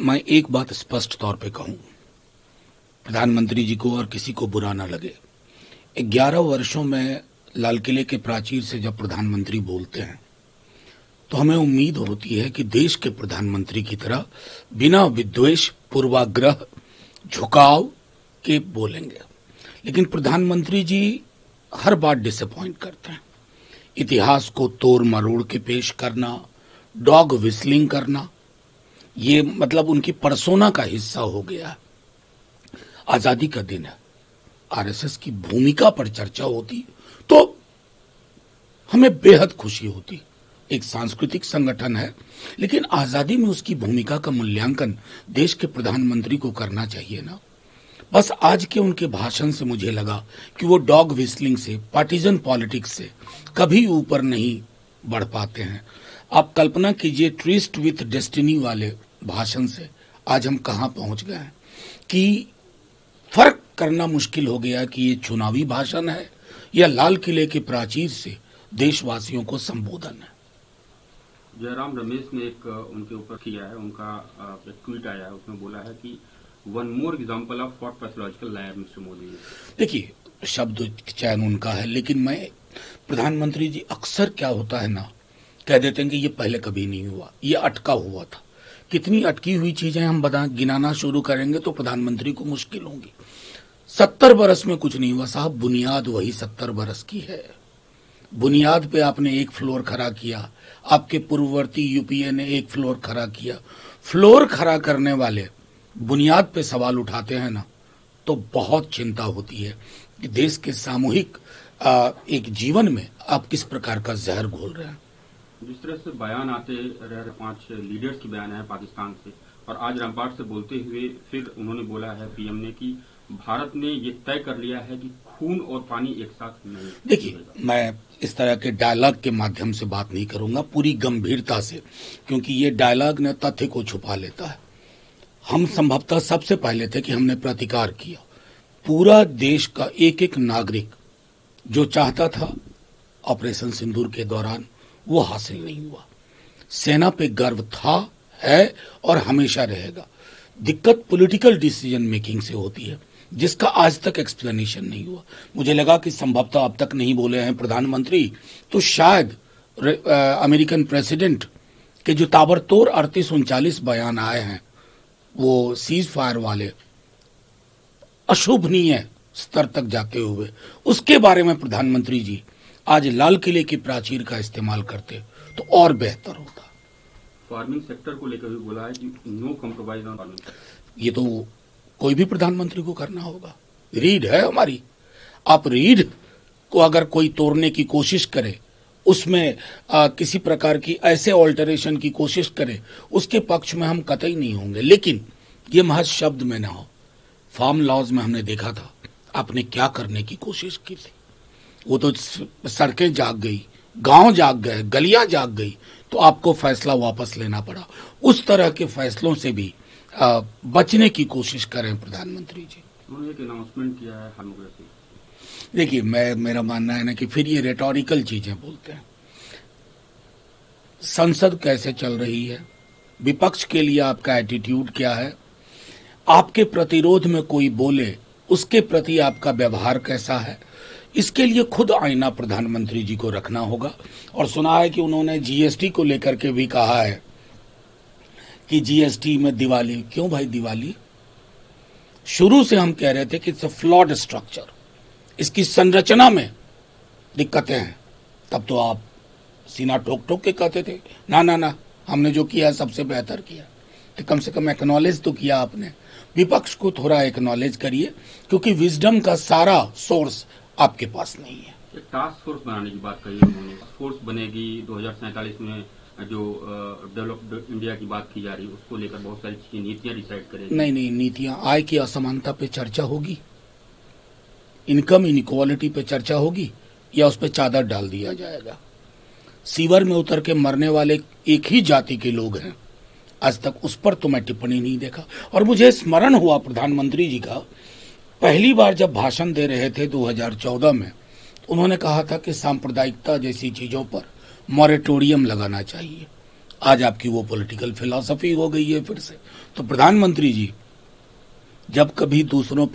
मैं एक बात स्पष्ट तौर पे कहूं, प्रधानमंत्री जी को और किसी को बुरा ना लगे। 11 वर्षों में लाल किले के प्राचीर से जब प्रधानमंत्री बोलते हैं तो हमें उम्मीद होती है कि देश के प्रधानमंत्री की तरह बिना विद्वेष, पूर्वाग्रह, झुकाव के बोलेंगे। लेकिन प्रधानमंत्री जी हर बार डिसअपॉइंट करते हैं। इतिहास को तोड़ मरोड़ के पेश करना, डॉग विस्लिंग करना, ये मतलब उनकी पर्सोना का हिस्सा हो गया है। आजादी का दिन है, आरएसएस की भूमिका पर चर्चा होती तो हमें बेहद खुशी होती। एक सांस्कृतिक संगठन है, लेकिन आजादी में उसकी भूमिका का मूल्यांकन देश के प्रधानमंत्री को करना चाहिए ना। बस आज के उनके भाषण से मुझे लगा कि वो डॉग विस्लिंग से, पार्टीजन पॉलिटिक्स से कभी ऊपर नहीं बढ़ पाते हैं। आप कल्पना कीजिए, ट्विस्ट विथ डेस्टिनी वाले भाषण से आज हम कहां पहुंच गए हैं कि फर्क करना मुश्किल हो गया कि ये चुनावी भाषण है या लाल किले के प्राचीर से देशवासियों को संबोधन है। जयराम रमेश ने एक उनके ऊपर किया है, उनका एक ट्वीट आया है, उसमें बोला है कि one more example of what pathological liar mister Modi. देखिए, शब्द चयन उनका है, लेकिन मैं प्रधानमंत्री जी अक्सर क्या होता है ना, कह देते हैं कि ये पहले कभी नहीं हुआ, ये अटका हुआ था। कितनी अटकी हुई चीजें हम गिनाना शुरू करेंगे तो प्रधानमंत्री को मुश्किल होगी। 70 बरस में कुछ नहीं हुआ साहब, बुनियाद वही 70 बरस की है। बुनियाद पे आपने एक फ्लोर खड़ा किया, आपके पूर्ववर्ती यूपीए ने एक फ्लोर खड़ा किया। फ्लोर खड़ा करने वाले बुनियाद पे सवाल उठाते हैं ना, तो बहुत चिंता होती है कि देश के सामूहिक एक जीवन में आप किस प्रकार का जहर घोल रहे हैं। जिस तरह से बयान आते रहे 5 लीडर्स के बयान है पाकिस्तान से, और आज रामपाट से बोलते हुए फिर उन्होंने बोला है पीएम ने कि भारत ने ये तय कर लिया है कि खून और पानी एक साथ नहीं। देखिए, मैं इस तरह के डायलॉग के माध्यम से बात नहीं करूंगा, पूरी गंभीरता से, क्योंकि ये डायलॉग ने तथ्य को छुपा लेता है। हम संभवतः सबसे पहले थे कि हमने प्रतिकार किया। पूरा देश का एक एक नागरिक जो चाहता था ऑपरेशन सिंदूर के दौरान, वो हासिल नहीं हुआ। सेना पे गर्व था, है और हमेशा रहेगा। दिक्कत पॉलिटिकल डिसीजन मेकिंग से होती है, जिसका आज तक एक्सप्लेनेशन नहीं हुआ। मुझे लगा कि संभवतः अब तक नहीं बोले हैं प्रधानमंत्री, तो शायद अमेरिकन प्रेसिडेंट के जो ताबड़तोड़ 38-39 बयान आए हैं, वो सीज फायर वाले, अशोभनीय स्तर तक जाते हुए, उसके बारे में प्रधानमंत्री जी आज लाल किले की प्राचीर का इस्तेमाल करते तो और बेहतर होता। फार्मिंग सेक्टर को लेकर भी बोला है कि नो कॉम्प्रोमाइज ऑन फार्मिंग। ये तो कोई भी प्रधानमंत्री को करना होगा। रीढ़ है हमारी, आप रीढ़ को अगर कोई तोड़ने की कोशिश करे, उसमें किसी प्रकार की ऐसे ऑल्टरेशन की कोशिश करे, उसके पक्ष में हम कतई नहीं होंगे। लेकिन ये महज शब्द में ना हो। फार्म लॉज में हमने देखा था आपने क्या करने की कोशिश की थी। वो तो सड़कें जाग गई, गांव जाग गए, गलियां जाग गई, तो आपको फैसला वापस लेना पड़ा। उस तरह के फैसलों से भी बचने की कोशिश करें प्रधानमंत्री जी। उन्होंने एक अनाउंसमेंट किया है डेमोक्रेसी। देखिए, मेरा मानना है ना कि फिर ये रेटोरिकल चीजें बोलते हैं। संसद कैसे चल रही है, विपक्ष के लिए आपका एटीट्यूड क्या है, आपके प्रतिरोध में कोई बोले उसके प्रति आपका व्यवहार कैसा है, इसके लिए खुद आईना प्रधानमंत्री जी को रखना होगा। और सुना है कि उन्होंने जीएसटी को लेकर के भी कहा है कि जीएसटी में दिवाली। क्यों भाई दिवाली? शुरू से हम कह रहे थे कि इट्स अ फ्लॉड स्ट्रक्चर, इसकी संरचना में दिक्कतें हैं। तब तो आप सीना ठोक ठोक के कहते थे ना ना ना, हमने जो किया सबसे बेहतर किया। तो कम से कम एक्नॉलेज तो किया आपने। विपक्ष को थोड़ा एक्नॉलेज करिए, क्योंकि विजडम का सारा सोर्स आपके पास नहीं है। एक टास्क फोर्स बनाने की बात कही उन्होंने। फोर्स बनेगी 2047 में, जो डेवलप्ड इंडिया की बात की जा रही है, उसको लेकर बहुत सारी चीजें, नीतियां डिसाइड करेगी। नहीं, नीतियां, आय की असमानता पे चर्चा होगी, इनकम इनइक्वालिटी पे चर्चा होगी, या उस पर चादर डाल दिया जाएगा। सीवर में उतर के मरने वाले एक ही जाति के लोग हैं, आज तक उस पर तो मैं टिप्पणी नहीं देखा। और मुझे स्मरण हुआ प्रधानमंत्री जी का, पहली बार जब भाषण दे रहे थे 2014 में, उन्होंने कहा था कि सांप्रदायिकता जैसी चीजों पर मॉरेटोरियम लगाना चाहिए। आज आपकी वो पॉलिटिकल फिलॉसफी हो गई है फिर से। तो प्रधानमंत्री जी जब कभी दूसरों पर